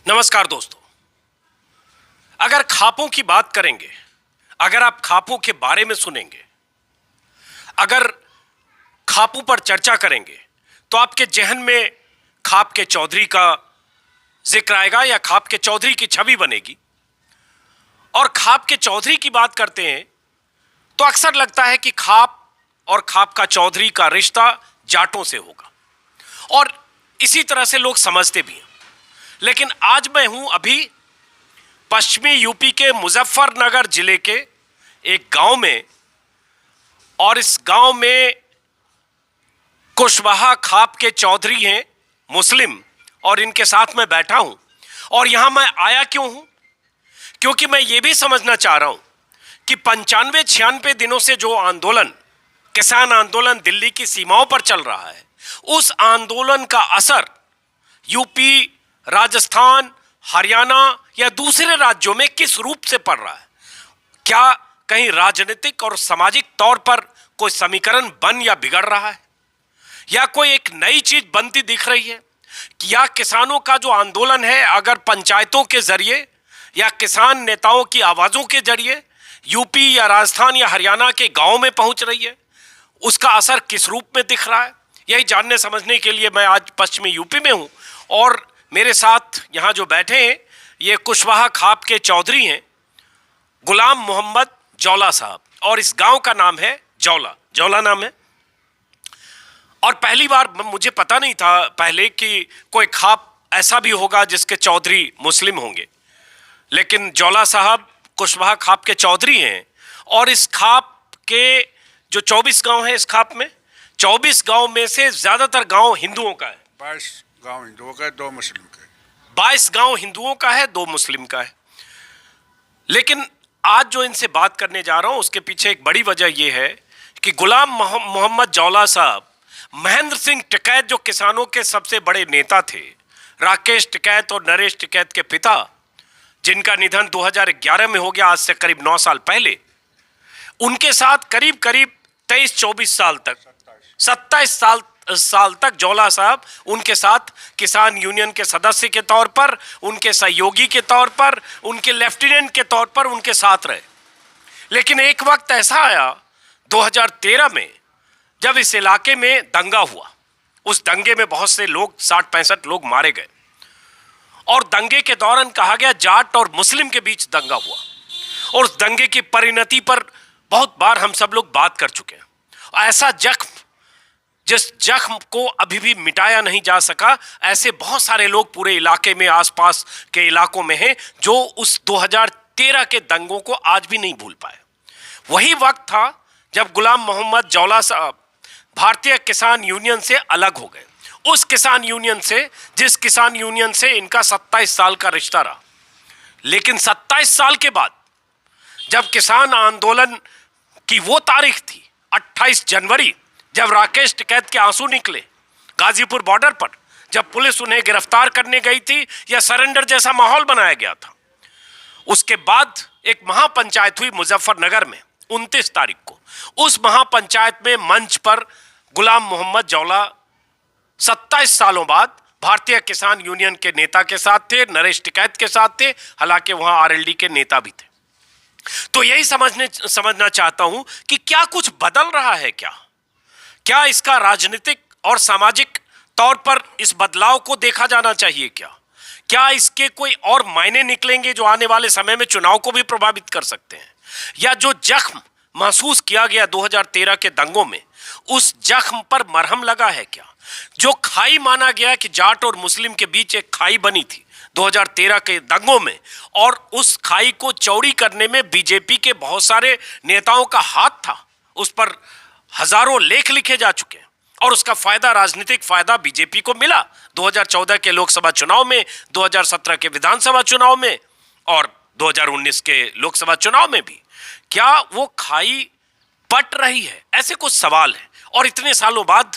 नमस्कार दोस्तों। अगर खापों की बात करेंगे, अगर आप खापों के बारे में सुनेंगे, अगर खापों पर चर्चा करेंगे तो आपके जहन में खाप के चौधरी का जिक्र आएगा या खाप के चौधरी की छवि बनेगी। और खाप के चौधरी की बात करते हैं तो अक्सर लगता है कि खाप और खाप का चौधरी का रिश्ता जाटों से होगा और इसी तरह से लोग समझते भी हैं। लेकिन आज मैं हूं अभी पश्चिमी यूपी के मुजफ्फरनगर जिले के एक गांव में और इस गांव में कुशवाहा खाप के चौधरी हैं मुस्लिम और इनके साथ मैं बैठा हूं। और यहां मैं आया क्यों हूं? क्योंकि मैं ये भी समझना चाह रहा हूं कि 95-96 दिनों से जो आंदोलन, किसान आंदोलन दिल्ली की सीमाओं पर चल रहा है, उस आंदोलन का असर यूपी, राजस्थान, हरियाणा या दूसरे राज्यों में किस रूप से पड़ रहा है। क्या कहीं राजनीतिक और सामाजिक तौर पर कोई समीकरण बन या बिगड़ रहा है, या कोई एक नई चीज बनती दिख रही है, या किसानों का जो आंदोलन है अगर पंचायतों के जरिए या किसान नेताओं की आवाजों के जरिए यूपी या राजस्थान या हरियाणा के गांव में पहुंच रही है, उसका असर किस रूप में दिख रहा है। यही जानने समझने के लिए मैं आज पश्चिमी यूपी में हूं और मेरे साथ यहां जो बैठे हैं ये कुशवाहा खाप के चौधरी हैं, गुलाम मोहम्मद जौला साहब, और इस गांव का नाम है जौला नाम है। और पहली बार मुझे पता नहीं था पहले कि कोई खाप ऐसा भी होगा जिसके चौधरी मुस्लिम होंगे, लेकिन जौला साहब कुशवाहा खाप के चौधरी हैं। और इस खाप के जो 24 गांव हैं, इस खाप में 24 गांव में से ज्यादातर गांव हिंदुओं का है। 22 गांव हिंदुओं का है, 2 मुस्लिम का है। 22 गांव हिंदुओं का है, 2 मुस्लिम का है। लेकिन आज जो इनसे बात करने जा रहा हूं उसके पीछे एक बड़ी वजह यह है कि गुलाम मोहम्मद जौला साहब महेंद्र सिंह टिकैत, जो किसानों के सबसे बड़े नेता थे, राकेश टिकैत और नरेश टिकैत के पिता, जिनका निधन 2011 में हो गया, आज से करीब 9 साल पहले, उनके साथ करीब 23-24 साल तक, 27 साल तक जौला साहब उनके साथ किसान यूनियन के सदस्य के तौर पर, उनके सहयोगी के तौर पर, उनके लेफ्टिनेंट के तौर पर उनके साथ रहे। लेकिन एक वक्त ऐसा आया 2013 में जब इस इलाके में दंगा हुआ। उस दंगे में बहुत से लोग, 60-65 लोग मारे गए और दंगे के दौरान कहा गया जाट और मुस्लिम के बीच दंगा हुआ। और उस दंगे की परिणति पर बहुत बार हम सब लोग बात कर चुके हैं। ऐसा जख्म, जिस जख्म को अभी भी मिटाया नहीं जा सका, ऐसे बहुत सारे लोग पूरे इलाके में, आसपास के इलाकों में हैं जो उस 2013 के दंगों को आज भी नहीं भूल पाए। वही वक्त था जब गुलाम मोहम्मद जौला साहब भारतीय किसान यूनियन से अलग हो गए। उस किसान यूनियन से, जिस किसान यूनियन से इनका 27 साल का रिश्ता रहा। लेकिन 27 साल के बाद जब किसान आंदोलन की वो तारीख थी 28 जनवरी, जब राकेश टिकैत के आंसू निकले गाजीपुर बॉर्डर पर, जब पुलिस उन्हें गिरफ्तार करने गई थी या सरेंडर जैसा माहौल बनाया गया था, उसके बाद एक महापंचायत हुई मुजफ्फरनगर में 29 तारीख को। उस महापंचायत में मंच पर गुलाम मोहम्मद जौला 27 सालों बाद भारतीय किसान यूनियन के नेता के साथ थे, नरेश टिकैत के साथ थे, हालांकि वहां आरएलडी के नेता भी थे। तो यही समझना चाहता हूं कि क्या कुछ बदल रहा है, क्या इसका राजनीतिक और सामाजिक तौर पर इस बदलाव को देखा जाना चाहिए, क्या इसके कोई और मायने निकलेंगे जो आने वाले समय में चुनाव को भी प्रभावित कर सकते हैं, या जो जख्म महसूस किया गया 2013 के दंगों में, उस जख्म पर मरहम लगा है क्या? जो खाई माना गया कि जाट और मुस्लिम के बीच एक खाई बनी थी 2013 के दंगों में, और उस खाई को चौड़ी करने में बीजेपी के बहुत सारे नेताओं का हाथ था, उस पर हजारों लेख लिखे जा चुके हैं और उसका फायदा, राजनीतिक फायदा बीजेपी को मिला 2014 के लोकसभा चुनाव में, 2017 के विधानसभा चुनाव में और 2019 के लोकसभा चुनाव में भी। क्या वो खाई पट रही है? ऐसे कुछ सवाल हैं। और इतने सालों बाद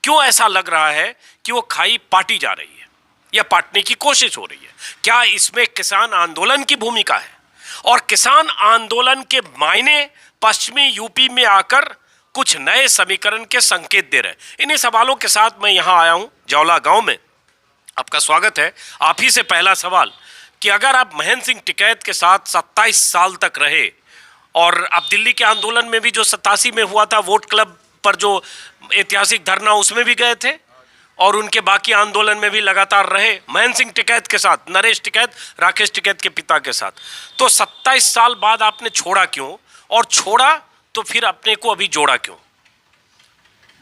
क्यों ऐसा लग रहा है कि वो खाई पाटी जा रही है या पाटने की कोशिश हो रही है? क्या इसमें किसान आंदोलन की भूमिका है? और किसान आंदोलन के मायने पश्चिमी यूपी में आकर कुछ नए समीकरण के संकेत दे रहे हैं। इन्हीं सवालों के साथ मैं यहां आया हूं जौला गांव में आपका स्वागत है। आप ही से पहला सवाल कि अगर आप महेंद्र सिंह टिकैत के साथ 27 साल तक रहे और अब दिल्ली के आंदोलन में भी जो 87 में हुआ था वोट क्लब पर जो ऐतिहासिक धरना उसमें भी गए थे और उनके बाकी आंदोलन में भी लगातार रहे महेंद्र सिंह टिकैत के साथ, नरेश टिकैत, राकेश टिकैत के पिता के साथ, तो 27 साल बाद आपने छोड़ा क्यों और छोड़ा तो फिर अपने को अभी जोड़ा क्यों?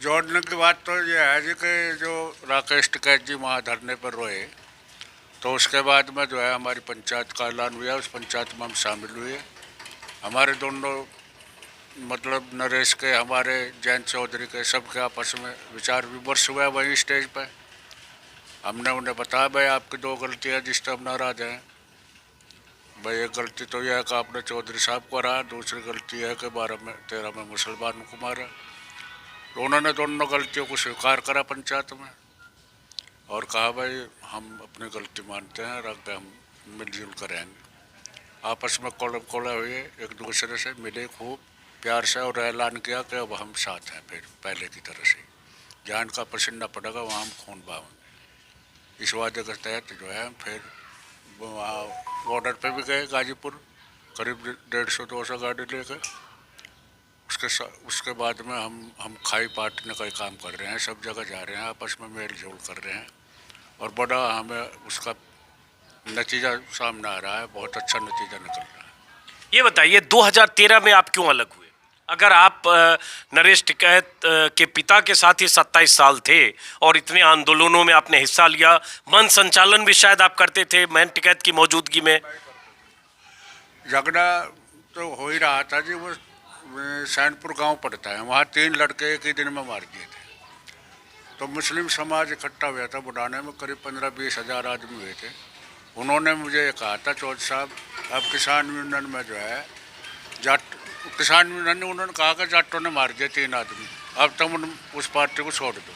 जोड़ने की बात तो ये है जी कि जो राकेश टिकैत जी वहाँ धरने पर रोए तो उसके बाद में जो है हमारी पंचायत का ऐलान हुआ, उस पंचायत में हम शामिल हुए। हमारे दोनों मतलब नरेश के, हमारे जैन चौधरी के, सबके आपस में विचार विमर्श हुआ वहीं स्टेज पर। हमने उन्हें बताया भाई आपकी दो गलतियाँ जिस पर हम नाराज हैं। भाई एक गलती तो यह है कि आपने चौधरी साहब को रहा, दूसरी गलती है कि 12 में 13 में मुसलमानों को मारा। तो उन्होंने दोनों गलतियों को स्वीकार करा पंचायत में और कहा भाई हम अपनी गलती मानते हैं और आगे हम मिलजुल कर रहेंगे। आपस में कोड़े हुए, एक दूसरे से मिले खूब प्यार से और ऐलान किया कि अब हम साथ हैं फिर पहले की तरह से। जान का पसीना पड़ेगा वहाँ हम खून बहाएंगे। इस वादे के तहत जो है फिर वहाँ बॉर्डर पे भी गए, गाजीपुर, करीब 150-200 गाड़ी लेकर। उसके बाद में हम खाई पाटने का काम कर रहे हैं, सब जगह जा रहे हैं, आपस में मेल जोल कर रहे हैं और बड़ा हमें उसका नतीजा सामने आ रहा है, बहुत अच्छा नतीजा निकल रहा है। ये बताइए 2013 में आप क्यों अलग हुए? अगर आप नरेश टिकैत के पिता के साथ ही 27 साल थे और इतने आंदोलनों में आपने हिस्सा लिया, मन संचालन भी शायद आप करते थे महेंद्र टिकैत की मौजूदगी में। झगड़ा तो हो ही रहा था जी। वो सैनपुर गांव पड़ता है, वहाँ 3 लड़के एक ही दिन में मार दिए थे। तो मुस्लिम समाज इकट्ठा हुआ था बुढ़ाने में, करीब 15-20 हज़ार आदमी हुए थे। उन्होंने मुझे ये कहा था चौधरी साहब अब किसान यूनियन में जो है जाट, किसान यूनियन ने उन्होंने कहा कि जाटों ने मार दिए 3 आदमी, अब तुम उस पार्टी को छोड़ दो।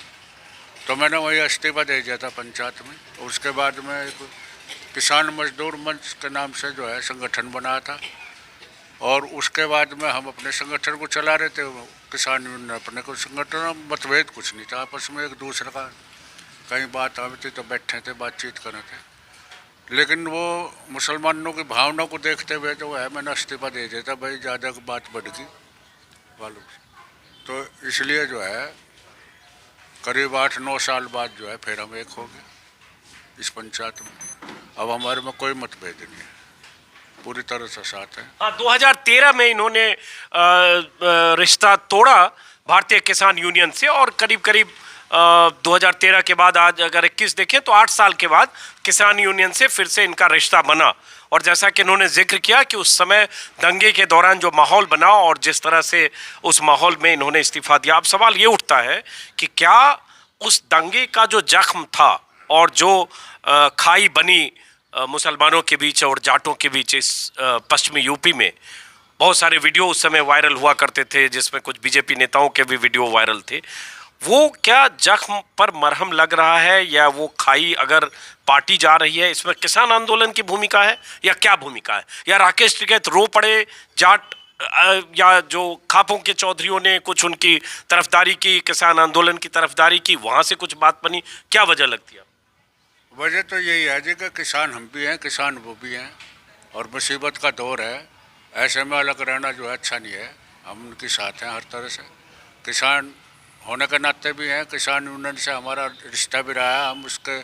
तो मैंने वही इस्तीफा दे दिया था पंचायत में। उसके बाद में एक किसान मजदूर मंच के नाम से जो है संगठन बनाया था और उसके बाद में हम अपने संगठन को चला रहे थे। किसान यूनियन अपने को संगठन, मतभेद कुछ नहीं था आपस में, एक दूसरे का कहीं बात आती थी तो बैठे थे, बातचीत कर रहे थे। लेकिन वो मुसलमानों की भावना को देखते हुए जो है मैंने इस्तीफा दे दिया था। भाई ज़्यादा बात बढ़ गई वालों, तो इसलिए जो है करीब 8-9 साल बाद जो है फिर हम एक हो गए इस पंचायत में। अब हमारे में कोई मतभेद नहीं है, पूरी तरह से साथ है। हाँ, 2013 में इन्होंने रिश्ता तोड़ा भारतीय किसान यूनियन से और करीब करीब 2013 के बाद आज अगर 21 देखें तो 8 साल के बाद किसान यूनियन से फिर से इनका रिश्ता बना। और जैसा कि इन्होंने जिक्र किया कि उस समय दंगे के दौरान जो माहौल बना और जिस तरह से उस माहौल में इन्होंने इस्तीफा दिया, अब सवाल ये उठता है कि क्या उस दंगे का जो जख्म था और जो खाई बनी मुसलमानों के बीच और जाटों के बीच इस पश्चिमी यूपी में, बहुत सारे वीडियो उस समय वायरल हुआ करते थे जिसमें कुछ बीजेपी नेताओं के भी वीडियो वायरल थे, वो क्या जख्म पर मरहम लग रहा है या वो खाई अगर पार्टी जा रही है, इसमें किसान आंदोलन की भूमिका है या क्या भूमिका है? या राकेश टिकैत रो पड़े जाट या जो खापों के चौधरियों ने कुछ उनकी तरफदारी की, किसान आंदोलन की तरफदारी की, वहाँ से कुछ बात बनी, क्या वजह लगती है? वजह तो यही है जी कि किसान हम भी हैं, किसान वो भी हैं और मुसीबत का दौर है। ऐसे में अलग रहना जो है अच्छा नहीं है। हम उनके साथ हैं हर तरह से, किसान होने के नाते भी हैं। किसान यूनियन से हमारा रिश्ता भी रहा है। हम उसके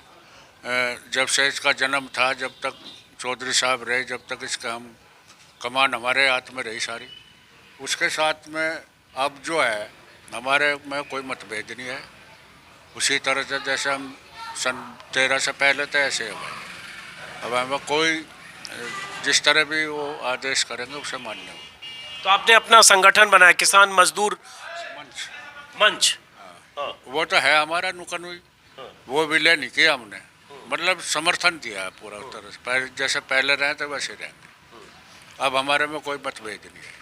जब से इसका जन्म था, जब तक चौधरी साहब रहे, जब तक इसका हम कमान हमारे हाथ में रही सारी, उसके साथ में अब जो है हमारे में कोई मतभेद नहीं है। उसी तरह से जैसे हम सन 13 से पहले थे ऐसे अब हमें कोई जिस तरह भी वो आदेश करेंगे उसे मान्य हो। तो आपने अपना संगठन बनाया किसान मजदूर मंच। वो तो है हमारा नुकनुई, वो विलय नहीं किया हमने, मतलब समर्थन दिया है पूरा तरह से। जैसे पहले रहे थे वैसे रहेंगे, अब हमारे में कोई मतभेद नहीं है।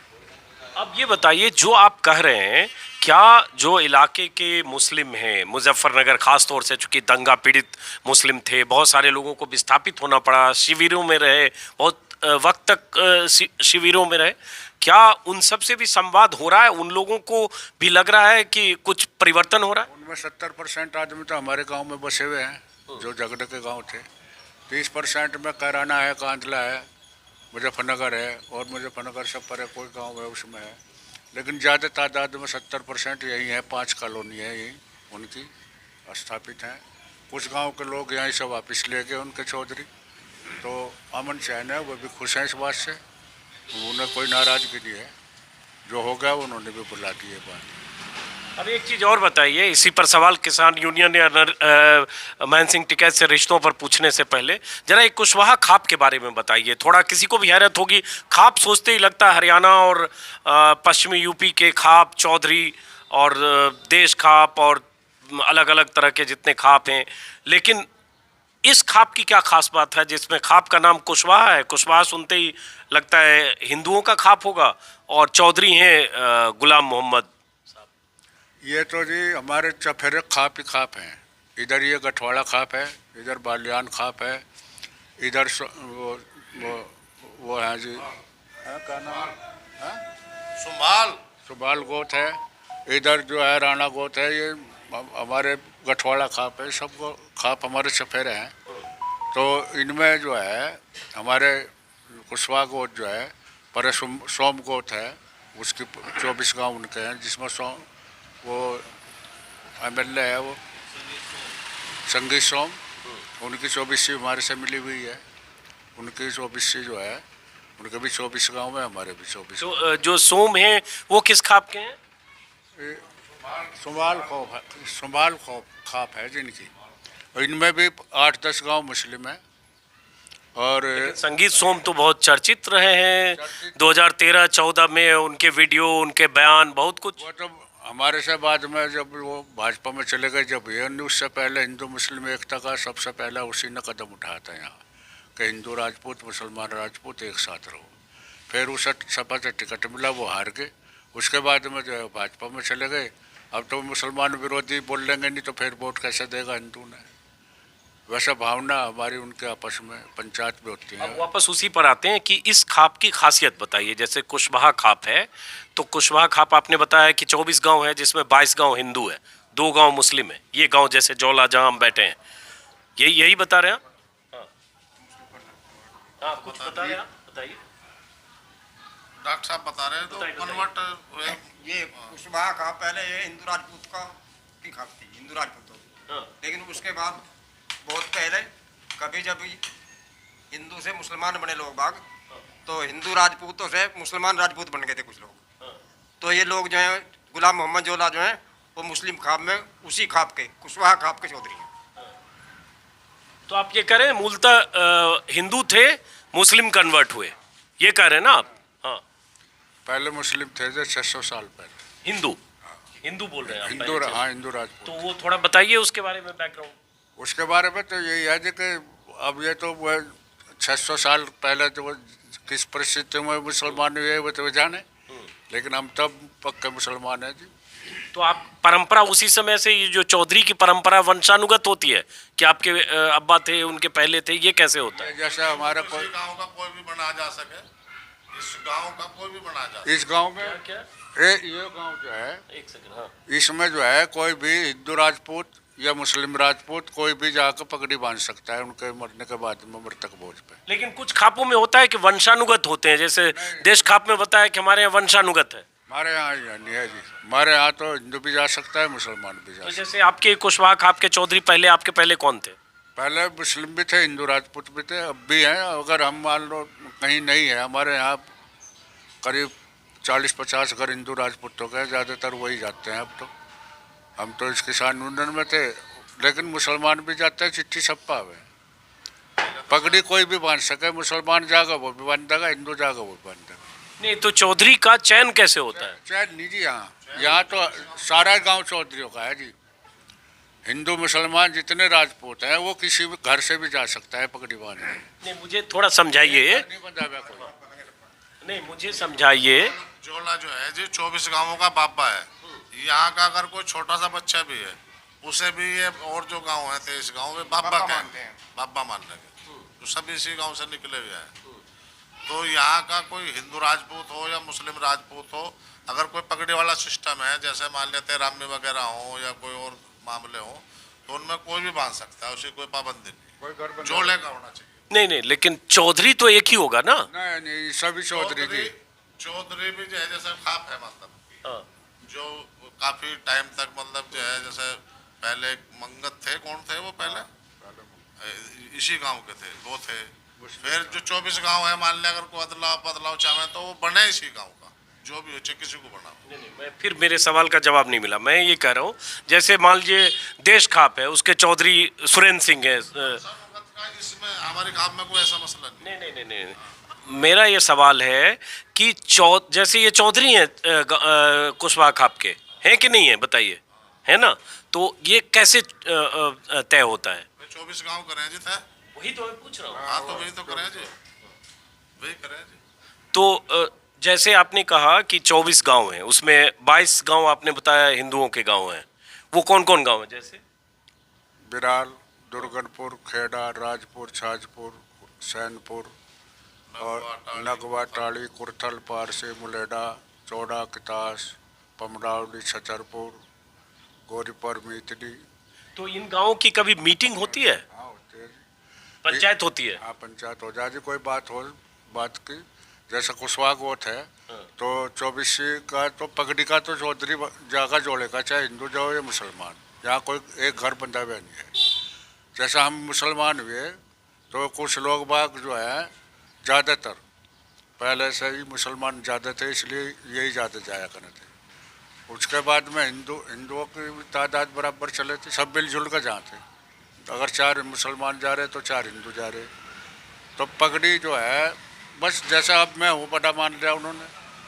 अब ये बताइए जो आप कह रहे हैं, क्या जो इलाके के मुस्लिम हैं, मुजफ्फरनगर खास तौर से, चूंकि दंगा पीड़ित मुस्लिम थे, बहुत सारे लोगों को विस्थापित होना पड़ा, शिविरों में रहे, बहुत वक्त तक शिविरों में रहे, क्या उन सब से भी संवाद हो रहा है? उन लोगों को भी लग रहा है कि कुछ परिवर्तन हो रहा है? उनमें 70% आदमी तो हमारे गांव में बसे हुए हैं। जो झगड़े के गांव थे। 30% में कैराना है, कांदला है, मुजफ्फरनगर है, और मुजफ्फरनगर से परे कोई गांव है उसमें है। लेकिन ज़्यादा तादाद में 70% यही है, 5 कॉलोनी है यही उनकी स्थापित हैं। कुछ गांव के लोग यहीं से वापस ले गए उनके चौधरी, तो अमन चैन है, वो भी खुश हैं इस बात से, उन्हें कोई नाराज़गी नहीं है। जो हो गया उन्होंने भी बुला दी है बात। अब एक चीज़ और बताइए, इसी पर सवाल किसान यूनियन या महेंद्र सिंह टिकैत से रिश्तों पर पूछने से पहले जरा एक कुशवाहा खाप के बारे में बताइए। थोड़ा किसी को भी हैरत होगी, खाप सोचते ही लगता है हरियाणा और पश्चिमी यूपी के खाप, चौधरी और देश खाप और अलग अलग तरह के जितने खाप हैं, लेकिन इस खाप की क्या खास बात है जिसमें खाप का नाम कुशवाहा है? कुशवाहा सुनते ही लगता है हिंदुओं का खाप होगा, और चौधरी हैं गुलाम मोहम्मद। ये तो जी हमारे चफेरे खाप ही खाप हैं। इधर ये गठवाड़ा खाप है, इधर बालियान खाप है, इधर वो है जी, क्या नाम है, सुबाल गोत है, इधर जो है राणा गोत है, ये हमारे गठवाड़ा खाप है। सब खाप हमारे चफेरे हैं। तो इनमें जो है हमारे कुशवाहा गोत जो है, पर सोम गोत है, उसकी 24 गांव उनके हैं, जिसमें वो MLA है, वो संगीत सोम, उनकी 24वीं हमारे से मिली हुई है। उनकी 24वीं जो है, उनके भी 24 गांव में, हमारे भी 24। तो जो सोम हैं वो किस खाप के हैं? सुमाल खाप है जिनकी, इनमें भी 8-10 गांव मुस्लिम हैं। और संगीत सोम तो बहुत चर्चित रहे हैं 2013-14 में, उनके वीडियो, उनके बयान, बहुत कुछ। वो तो हमारे से बाद में जब वो भाजपा में चले गए, जब ये उससे पहले हिंदू मुस्लिम एकता का सबसे पहला उसी ने कदम उठाया था यहाँ, कि हिंदू राजपूत मुसलमान राजपूत एक साथ रहो। फिर उसे सपा से टिकट मिला, वो हार गए। उसके बाद में जो है भाजपा में चले गए। अब तो मुसलमान विरोधी बोल लेंगे, नहीं तो फिर वोट कैसे देगा हिंदू ने। वैसे भावना हमारी उनके आपस में पंचायत में होती है। अब वापस उसी पर आते हैं कि इस खाप की खासियत बताइए। जैसे कुशवाहा खाप है, तो कुशवाहा खाप आपने बताया कि 24 गांव है, जिसमें 22 गांव हिंदू है, 2 गांव मुस्लिम है। ये गांव जैसे जौला जहां हम बैठे हैं, यही बता रहे हैं? हाँ, कुछ बता रहे हैं, बताइए। डॉक्टर साहब बता रहे हैं तो कन्वर्ट हुए। ये कुशवाहा खाप पहले ये हिंदू राजपूत का की खाप थी, हिंदू राजपूतों। लेकिन उसके बाद बहुत पहले कभी जब हिंदू से मुसलमान बने लोग बाग, तो हिंदू राजपूतों से मुसलमान राजपूत बन गए थे कुछ लोग। तो ये लोग जो है गुलाम मोहम्मद जोला जो है वो मुस्लिम खाप में उसी खाप के कुशवाहा खाप के चौधरी हैं। तो आप ये कह रहे हैं मूलतः हिंदू थे, मुस्लिम कन्वर्ट हुए, ये कह रहे हैं ना आप? हाँ, पहले मुस्लिम थे जो 600 साल पहले। हिंदू बोल रहे हैं आप? हिंदू, हाँ, हिंदू राजपूत। तो वो थोड़ा बताइए उसके बारे में, बैकग्राउंड। उसके बारे में तो यही है जी कि अब ये तो वो 600 साल पहले तो वो किस परिस्थिति में मुसलमान हुए वो तो जाने, लेकिन हम तब पक्के मुसलमान हैं जी। तो आप परंपरा उसी समय से, ये जो चौधरी की परंपरा वंशानुगत होती है कि आपके अब्बा थे, उनके पहले थे, ये कैसे होता है? जैसे हमारा कोई गांव का कोई भी बना जा सके, इस गांव का कोई भी बना जा सके। इस गांव में क्या? ये गांव जो है, एक सेकंड। हाँ, इसमें जो है कोई भी हिंदू राजपूत या मुस्लिम राजपूत कोई भी जाकर पगड़ी बांध सकता है उनके मरने के बाद में, मृतक भोज पे। लेकिन कुछ खापों में होता है कि वंशानुगत होते हैं, जैसे देश खाप में बताया कि हमारे यहाँ वंशानुगत है। हमारे यहाँ नहीं है जी, हमारे यहाँ तो हिंदू भी जा सकता है, मुसलमान भी जा तो सकता जैसे आपके कुशवाहा खाप के चौधरी पहले, आपके पहले कौन थे? है। पहले मुस्लिम भी थे, हिंदू राजपूत भी थे, अब भी हैं। अगर हम मान लो कहीं नहीं है, हमारे यहाँ करीब 40-50 घर हिंदू राजपूतों के, ज़्यादातर वही जाते हैं अब तो। हम तो इस किसान यूनियन में थे, लेकिन मुसलमान भी जाते हैं, चिट्ठी छप्पा हुए। पगड़ी कोई भी बांध सके, मुसलमान जाएगा वो भी बांध देगा, हिंदू जाएगा वो भी बांध देगा। नहीं, तो चौधरी का चयन कैसे होता है? चाहे नहीं जी, यहाँ तो सारा गांव चौधरियों का है जी। हिंदू मुसलमान जितने राजपूत हैं वो किसी भी घर से भी जा सकता है पगड़ी बांधने। नहीं, मुझे थोड़ा समझाइए। नहीं बंधा हुआ कोई। नहीं, मुझे समझाइए। जोला जो है जी 24 गांवों का बाबा है। यहाँ का अगर कोई छोटा सा बच्चा भी है, उसे भी ये और जो गांव है 23 गांव में बाबा कहते हैं, बाबा मान लगे, तो सब इसी गांव से निकले हुए हैं। तो यहाँ का कोई हिंदू राजपूत हो या मुस्लिम राजपूत हो, अगर कोई पगड़ी वाला सिस्टम है, जैसे मान लेते रामी वगैरह हो या कोई और मामले हो, तो उनमें कोई भी बांध सकता है, उसे कोई पाबंदी नहीं, कोई घर बंदा जोड़े का होना चाहिए। नहीं नहीं, लेकिन चौधरी तो एक ही होगा ना। नहीं नहीं, सभी चौधरी की। चौधरी भी जो है जैसे खाप है, मतलब हाँ। जो काफी टाइम तक मतलब जो है जैसे पहले मंगत थे, कौन थे वो पहले इसी गांव के थे, वो थे। फिर जो 24 गांव है, मान लिया अगर कोई बदलाव चाहे तो वो बने इसी गांव का, जो भी हो चाहे किसी को बना। नहीं नहीं, मैं फिर मेरे सवाल का जवाब नहीं मिला। मैं ये कह रहा हूँ, जैसे मान लीजिए देश खाप है, उसके चौधरी सुरेंद्र सिंह है। इसमें हमारे गांव में कोई ऐसा मसला नहीं। नहीं नहीं नहीं नहीं, मेरा ये सवाल है कि जैसे ये चौधरी हैं कुशवाहा खाप के, हैं कि नहीं है, बताइए, है ना? तो ये कैसे तय होता है? 24 गांव करें जी थे। वही तो मैं पूछ रहा हूँ। हाँ तो वही तो करें जी, वही करें जी। तो जैसे आपने कहा कि 24 गांव हैं, उसमें 22 गांव आपने बताया हिंदुओं के गांव हैं। वो कौन कौन गांव हैं? जैसे बिराल, दुर्गनपुर, खेड़ा, राजपुर, छाजपुर, सैनपुर और नगवा, टाड़ी, कुर्थल, पारसी, मुलेडा, चौड़ा, कितास, पमरावली, छचरपुर, गोरीपर, मीतली। तो इन गांवों की कभी मीटिंग होती है, हाँ होते हैं जी। पंचायत होती है? हाँ पंचायत हो जाती, कोई बात हो बात की। जैसे कुशवाहा गोत है तो 24 का तो पगड़ी का तो चौधरी जागा जोड़ेगा, चाहे हिंदू जाओ या मुसलमान। यहाँ कोई एक घर बंधा हुआ नहीं है। जैसा हम मुसलमान हुए तो कुछ लोग बाग जो है ज़्यादातर पहले से ही मुसलमान ज़्यादा थे, इसलिए यही ज़्यादा जाया करते थे। उसके बाद में हिंदुओं की तादाद बराबर चले थे, सब मिलजुल कर जहाँ थे। अगर 4 मुसलमान जा रहे तो 4 हिंदू जा रहे। तो पगड़ी जो है बस जैसा अब मैं हूँ बड़ा मान लिया उन्होंने,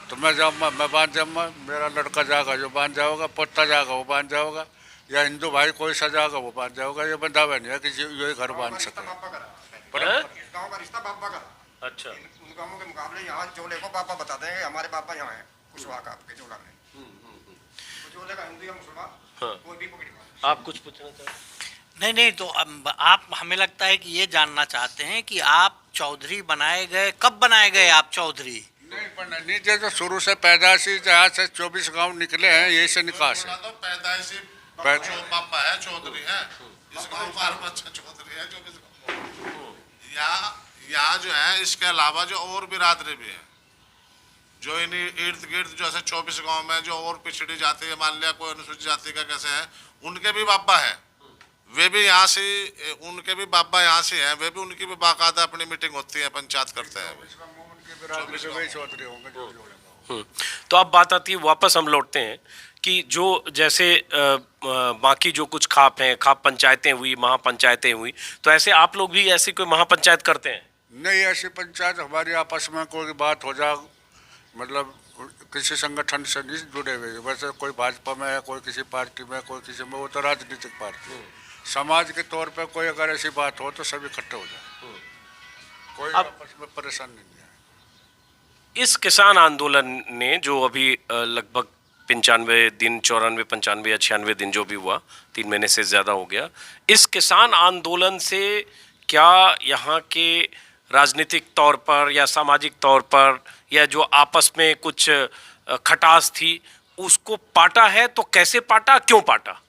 तो मैं जाऊँगा, मैं बांध जाऊँगा, मेरा लड़का जाएगा जो बांध जाओगा, पोता जाएगा वो बांध जाओगा, या हिंदू भाई कोई सा जाएगा वो बांध जाओगा। ये बंधा हुआ नहीं है कि यही घर बांध सके। गाँव का रिश्ता बाबा का। अच्छा। उन गाँवों के मुकाबले यहाँ जोले को बाबा बताते हैं कि हमारे बाबा यहाँ है कुशवाहा का आपके जोला में। तो जोले का हिंदू या मुसलमान हाँ। कोई भी पकड़ी। आप कुछ पूछना चाहते हैं? नहीं नहीं, तो अब आप, हमें लगता है कि ये जानना चाहते हैं कि आप चौधरी बनाए गए, कब बनाए गए आप चौधरी? नहीं पढ़ना नीचे तो शुरू से पैदाइशी जहाँ से 24 गांव निकले हैं यही से निकास है। तो पैदाइशी पापा है, चौधरी है, इस गांव का हर बच्चा चौधरी है। 24 यहाँ जो है, इसके अलावा जो और बिरादरी भी है जो इन इर्द गिर्द जो ऐसे 24 गांव में जो और पिछड़ी जाति है, मान लिया कोई अनुसूचित जाति का कैसे है, उनके भी बाबा है, वे भी यहाँ से, उनके भी बाबा यहाँ से हैं, वे भी, उनकी भी बाकायदा अपनी मीटिंग होती है, पंचायत करते हैं। तो अब बात आती है, वापस हम लौटते हैं कि जो जैसे बाकी जो कुछ खाप हैं, खाप पंचायतें हुई, महापंचायतें हुई, तो ऐसे आप लोग भी ऐसी कोई महापंचायत करते हैं? नहीं, ऐसी पंचायत हमारी आपस में कोई बात हो जाए, मतलब किसी संगठन से नहीं जुड़े हुए। वैसे कोई भाजपा में है, कोई किसी पार्टी में, कोई किसी में, वो तो राजनीतिक पार्टी। समाज के तौर पे कोई अगर ऐसी बात हो तो सब इकट्ठे हो जाए, कोई आपस में परेशान नहीं है। इस किसान आंदोलन ने जो अभी लगभग 95 दिन, 94, 95 या 96 दिन जो भी हुआ, 3 महीने से ज़्यादा हो गया, इस किसान आंदोलन से क्या यहाँ के राजनीतिक तौर पर या सामाजिक तौर पर या जो आपस में कुछ खटास थी उसको पाटा है? तो कैसे पाटा, क्यों पाटा?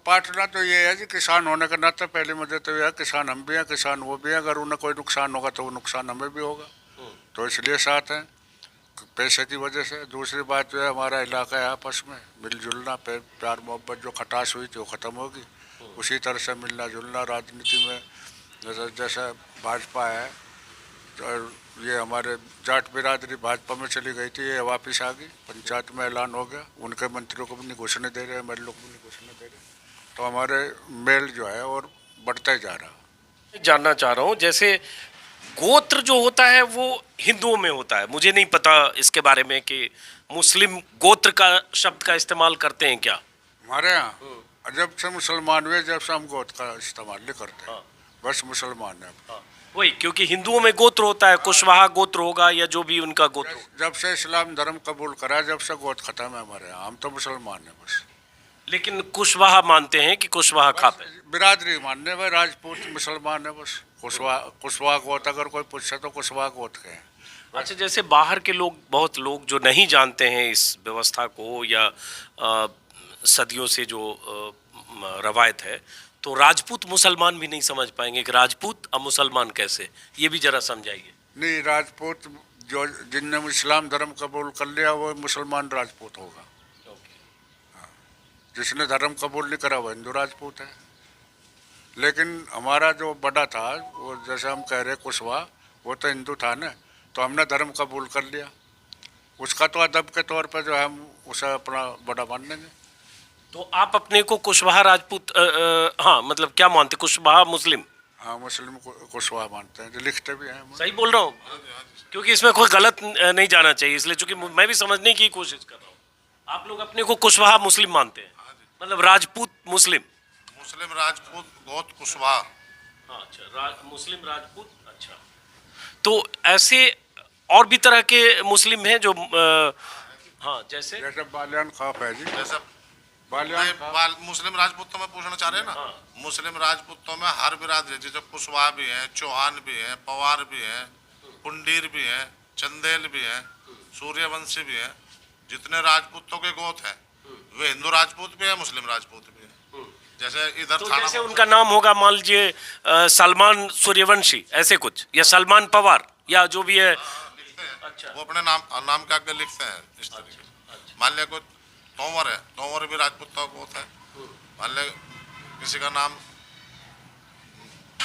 पाटना तो ये है कि किसान होने का नाते पहले मुझे तो यह है, किसान हम भी हैं, किसान वो भी हैं। अगर उन्हें कोई नुकसान होगा तो वो नुकसान हमें भी होगा, तो इसलिए साथ हैं पैसे की वजह से। दूसरी बात जो है, हमारा इलाका है, आपस में मिलजुलना, प्यार मोहब्बत जो खटास हुई थी वो ख़त्म होगी। उसी तरह से मिलना जुलना राजनीति में, जैसे भाजपा है, और ये हमारे जाट बिरादरी भाजपा में चली गई थी, ये वापस आ गई, पंचायत में ऐलान हो गया, उनके मंत्रियों को भी नहीं घोषणा दे रहे, मेरे लोग भी नहीं घोषणा दे रहे, तो हमारे मेल जो है और बढ़ता ही जा रहा। जानना चाह रहा हूँ, जैसे गोत्र जो होता है वो हिंदुओं में होता है, मुझे नहीं पता इसके बारे में कि मुस्लिम गोत्र का शब्द का इस्तेमाल करते हैं क्या? हमारे यहाँ जब से मुसलमान हुए, जब से हम गोत्र का इस्तेमाल नहीं करते। हाँ। बस मुसलमान है। हाँ, वही, क्योंकि हिंदुओं में गोत्र होता है, कुशवाहा गोत्र होगा या जो भी उनका गोत्र हो। जब से इस्लाम धर्म कबूल करा, जब से गोत्र खत्म है हमारे यहाँ, हम तो मुसलमान हैं बस। लेकिन कुशवाहा मानते हैं कि कुशवाहा खाप है। बिरादरी मानने में राजपूत मुसलमान है बस। कुशवाहा गोत्र अगर कोई पूछे तो कुशवाहा गोत्र के हैं। अच्छा, जैसे बाहर के लोग, बहुत लोग जो नहीं जानते हैं इस व्यवस्था को या सदियों से जो रवायत है, तो राजपूत मुसलमान भी नहीं समझ पाएंगे कि राजपूत अब मुसलमान कैसे, ये भी जरा समझाइए। नहीं, राजपूत जो जिनने इस्लाम धर्म कबूल कर लिया वो मुसलमान राजपूत होगा। जिसने धर्म कबूल नहीं करा वो हिंदू राजपूत है। लेकिन हमारा जो बड़ा था वो जैसे हम कह रहे कुशवाहा, वो तो हिंदू था ना, तो हमने धर्म कबूल कर लिया, उसका तो अदब के तौर पर जो है हम उसे अपना बड़ा मान लेंगे। तो आप अपने को कुशवाहा राजपूत हाँ मतलब क्या मानते, कुशवाहा मुस्लिम? हाँ, मुस्लिम कुशवाहा मानते हैं, जो लिखते भी हैं हम। सही बोल रहा हूँ? क्योंकि इसमें कोई गलत नहीं जाना चाहिए, इसलिए चूंकि मैं भी समझने की कोशिश कर रहा हूँ। आप लोग अपने को कुशवाहा मुस्लिम मानते हैं, मतलब राजपूत मुस्लिम? मुस्लिम राजपूत गोत कुशवाहा। हाँ, अच्छा, मुस्लिम राजपूत। अच्छा, तो ऐसे और भी तरह के मुस्लिम हैं जो हाँ, जैसे बालियान खाप है जी, जैसे बालियान खाप। मुस्लिम राजपूतों में पूछना चाह रहे हैं ना? मुस्लिम राजपूतों में हर बिरादरी, जैसे कुशवाहा भी है, चौहान भी है, पवार भी है, पुंडीर भी है, चंदेल भी है, सूर्यवंशी भी है, जितने राजपूतों के गोत हैं वे हिंदू राजपूत भी है, मुस्लिम राजपूत भी है। जैसे इधर तो थाना जैसे उनका नाम होगा मान लीजिए सलमान सूर्यवंशी ऐसे कुछ, या सलमान पवार, या जो भी है। लिखते हैं। अच्छा। वो अपने नाम के आगे लिखते हैं इस तरीके से। मान लिया कोई तोमर है, तोमर भी राजपूतों का गोत है। मान लिया किसी का नाम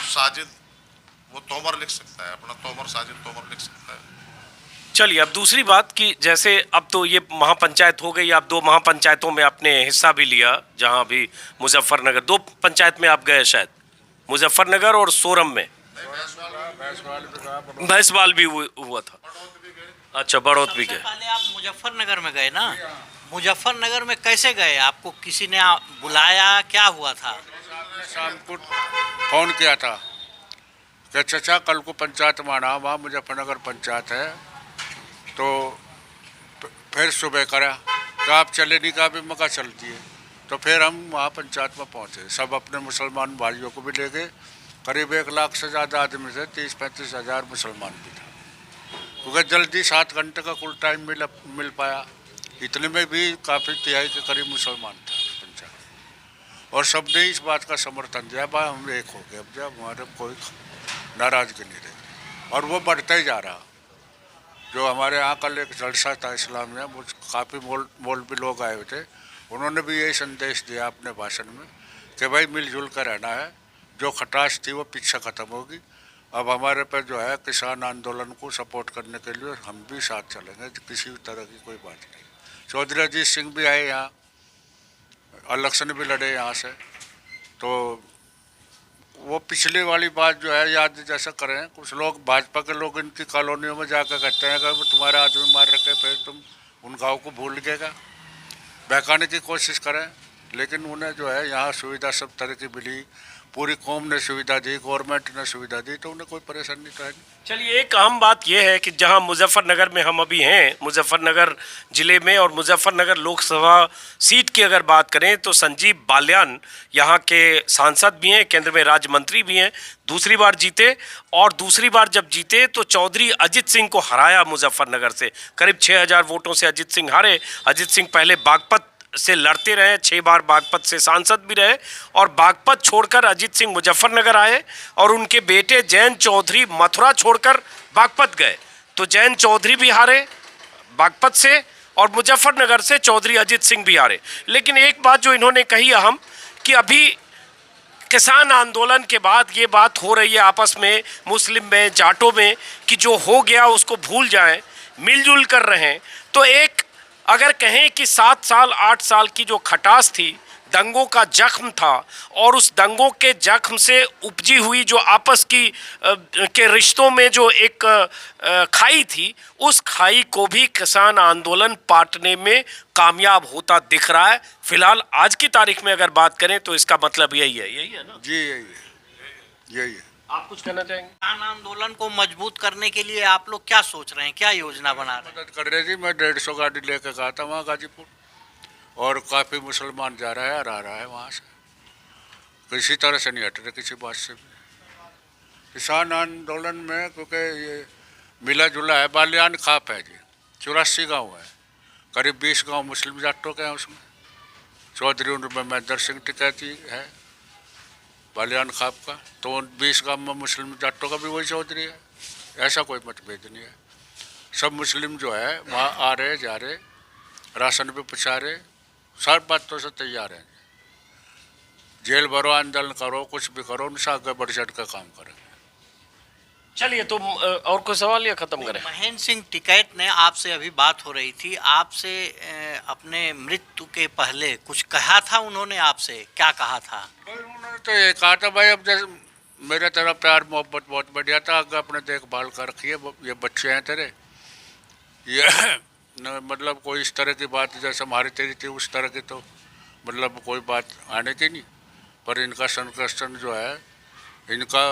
साजिद, वो तोमर लिख सकता है, अपना तोमर साजिद तोमर लिख सकता है। चलिए, अब दूसरी बात कि जैसे अब तो ये महापंचायत हो गई, आप 2 महापंचायतों में आपने हिस्सा भी लिया, जहां भी मुजफ्फरनगर 2 पंचायत में आप गए शायद, मुजफ्फरनगर और सोरम में, भैंसवाल भी हुआ था। अच्छा, बड़ौत भी सबसे गए। पहले आप मुजफ्फरनगर में गए ना? मुजफ्फरनगर में कैसे गए? आपको किसी ने बुलाया, क्या हुआ था? शाम को फोन किया था कि चचा कल को पंचायत में आना, वहाँ मुजफ्फरनगर पंचायत है। तो फिर सुबह करा कि आप चले नहीं, कहा भी मका चलती है। तो फिर हम वहाँ पंचायत में पहुँचे, सब अपने मुसलमान भाइयों को भी ले गए। करीब 1 लाख से ज़्यादा आदमी थे, 30-35 हज़ार मुसलमान भी था, क्योंकि जल्दी 7 घंटे का कुल टाइम मिल पाया। इतने में भी काफ़ी तिहाई के करीब मुसलमान था पंचायत, और सब ने इस बात का समर्थन दिया, भाई हम एक हो गए, अब जब हमारे कोई नाराज़गी नहीं रही, और वो बढ़ता ही जा रहा। जो हमारे यहाँ कल एक जलसा था इस्लाम में, वो काफ़ी मौलवी लोग आए हुए थे, उन्होंने भी यही संदेश दिया अपने भाषण में कि भाई मिलजुल कर रहना है, जो खटास थी वो पीछे ख़त्म होगी। अब हमारे पे जो है किसान आंदोलन को सपोर्ट करने के लिए हम भी साथ चलेंगे, किसी भी तरह की कोई बात नहीं। चौधरी अजीत सिंह भी आए यहाँ, इलेक्शन भी लड़े यहाँ से, तो वो पिछली वाली बात जो है याद जैसा करें। कुछ लोग भाजपा के लोग इनकी कॉलोनियों में जाकर कहते हैं कि तुम्हारे आदमी मार रखे, फिर तुम उन गाँव को भूल गएगा, बहकाने की कोशिश करें। लेकिन उन्हें जो है यहाँ सुविधा सब तरह की मिली, पूरी कौम ने सुविधा दी, गवर्नमेंट ने सुविधा दी, तो उन्हें कोई परेशानी तो है नहीं। चलिए, एक अहम बात यह है कि जहां मुजफ्फरनगर में हम अभी हैं, मुजफ्फरनगर जिले में, और मुजफ्फरनगर लोकसभा सीट की अगर बात करें तो संजीव बालियान यहाँ के सांसद भी हैं, केंद्र में राज्य मंत्री भी हैं, दूसरी बार जीते, और दूसरी बार जब जीते तो चौधरी अजित सिंह को हराया मुजफ्फरनगर से, करीब 6000 वोटों से अजित सिंह हारे। अजित सिंह पहले बागपत से लड़ते रहे, 6 बार बागपत से सांसद भी रहे, और बागपत छोड़कर अजित सिंह मुजफ्फरनगर आए, और उनके बेटे जयंत चौधरी मथुरा छोड़कर बागपत गए। तो जयंत चौधरी भी हारे बागपत से, और मुजफ्फरनगर से चौधरी अजित सिंह भी हारे। लेकिन एक बात जो इन्होंने कही अहम, कि अभी किसान आंदोलन के बाद ये बात हो रही है आपस में, मुस्लिम में, जाटों में, कि जो हो गया उसको भूल जाएं, मिलजुल कर रहें। तो एक अगर कहें कि 7 साल 8 साल की जो खटास थी, दंगों का जख्म था, और उस दंगों के जख्म से उपजी हुई जो आपस की के रिश्तों में जो एक खाई थी, उस खाई को भी किसान आंदोलन पाटने में कामयाब होता दिख रहा है। फिलहाल आज की तारीख में अगर बात करें तो इसका मतलब यही है ना जी, यही है। आप कुछ कहना चाहेंगे? किसान आंदोलन को मजबूत करने के लिए आप लोग क्या सोच रहे हैं, क्या योजना बना रहे हैं? मदद कर रहे जी, मैं 150 गाड़ी लेकर गया था वहाँ गाजीपुर, और काफ़ी मुसलमान जा रहा है और आ रहा है वहाँ से, किसी तरह से नहीं हट रहे किसी बात से भी। किसान आंदोलन में क्योंकि ये मिला जुला है, बालियान खाप है जी, 84 गाँव है, करीब 20 गाँव मुस्लिम जाटों के हैं उसमें, चौधरी उनमें महेंद्र सिंह टिकैती है बालियान खाप का, तो 20 गांव में मुस्लिम जाटों का भी वही चौधरी है। ऐसा कोई मतभेद नहीं है। सब मुस्लिम जो है वहाँ आ रहे जा रहे, राशन भी पहुँचा रहे, सब बातों से तैयार हैं। जेल भरो, आंदोलन करो, कुछ भी करो, उनसे आगे बढ़ चढ़ कर काम करें। चलिए, तो और कोई सवाल या खत्म करें? महेंद्र सिंह टिकैत ने आपसे अभी बात हो रही थी, आपसे अपने मृत्यु के पहले कुछ कहा था उन्होंने? आपसे क्या कहा था? उन्होंने तो ये कहा था भाई, अब जैसे मेरा तेरा प्यार मोहब्बत बहुत बढ़िया था, आगे अपने देखभाल कर रखिए, ये बच्चे हैं तेरे, ये न, मतलब कोई इस तरह की बात जैसे हमारी तेरी थी उस तरह की तो मतलब कोई बात आने की नहीं। पर इनका संकर्षण जो है, इनका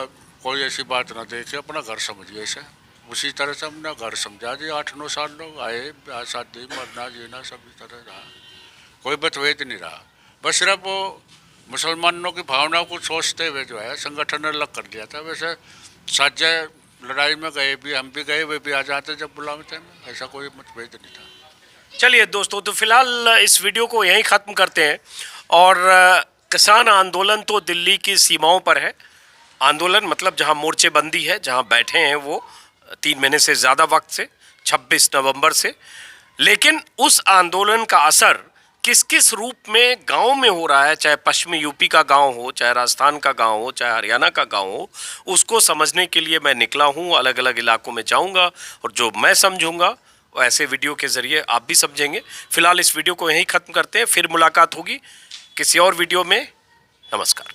कोई ऐसी बात ना देखे, अपना घर समझिए इसे। उसी तरह से हमने घर समझा दिया। 8-9 साल लोग आए, ब्याह शादी मरना जीना सब इस तरह रहा, कोई मतभेद नहीं रहा। बस सिर्फ वो मुसलमानों की भावनाओं को सोचते हुए जो है संगठन अलग कर दिया था। वैसे साझा लड़ाई में गए भी, हम भी गए, वे भी आ जाते जब बुलाते हैं, ऐसा कोई मतभेद नहीं था। चलिए दोस्तों, तो फिलहाल इस वीडियो को यहीं ख़त्म करते हैं। और किसान आंदोलन तो दिल्ली की सीमाओं पर है। आंदोलन मतलब जहां मोर्चेबंदी है, जहां बैठे हैं वो 3 महीने से ज़्यादा वक्त से, 26 नवंबर से। लेकिन उस आंदोलन का असर किस किस रूप में गांव में हो रहा है, चाहे पश्चिमी यूपी का गांव हो, चाहे राजस्थान का गांव हो, चाहे हरियाणा का गांव हो, उसको समझने के लिए मैं निकला हूं। अलग अलग इलाकों में जाऊंगा और जो मैं समझूंगा वो ऐसे वीडियो के ज़रिए आप भी समझेंगे। फिलहाल इस वीडियो को यहीं ख़त्म करते हैं, फिर मुलाकात होगी किसी और वीडियो में। नमस्कार।